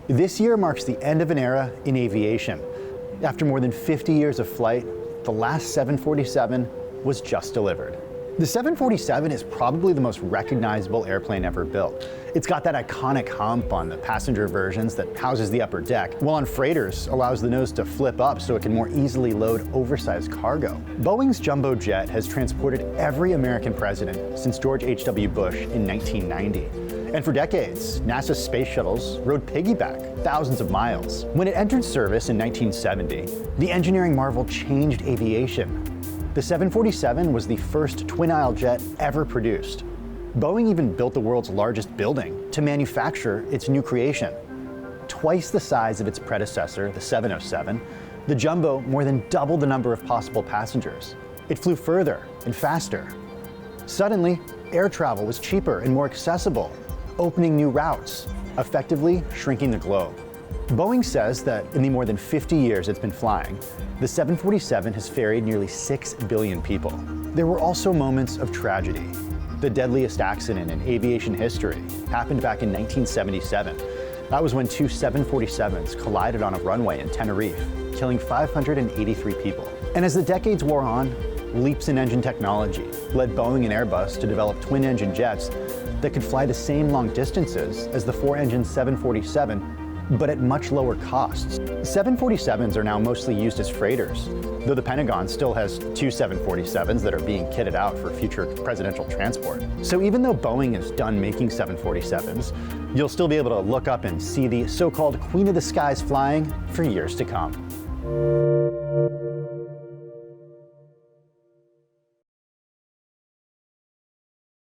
This year marks the end of an era in aviation. After more than 50 years of flight, the last 747 was just delivered. The 747 is probably the most recognizable airplane ever built. It's got that iconic hump on the passenger versions that houses the upper deck, while on freighters allows the nose to flip up so it can more easily load oversized cargo. Boeing's jumbo jet has transported every American president since George H.W. Bush in 1990. And for decades, NASA's space shuttles rode piggyback thousands of miles. When it entered service in 1970, the engineering marvel changed aviation. The 747 was the first twin-aisle jet ever produced. Boeing even built the world's largest building to manufacture its new creation. Twice the size of its predecessor, the 707, the jumbo more than doubled the number of possible passengers. It flew further and faster. Suddenly, air travel was cheaper and more accessible, opening new routes, effectively shrinking the globe. Boeing says that in the more than 50 years it's been flying, the 747 has ferried nearly 6 billion people. There were also moments of tragedy. The deadliest accident in aviation history happened back in 1977. That was when two 747s collided on a runway in Tenerife, killing 583 people. And as the decades wore on, leaps in engine technology led Boeing and Airbus to develop twin-engine jets that could fly the same long distances as the four-engine 747, but at much lower costs. 747s are now mostly used as freighters, though the Pentagon still has two 747s that are being kitted out for future presidential transport. So even though Boeing is done making 747s, you'll still be able to look up and see the so-called Queen of the Skies flying for years to come.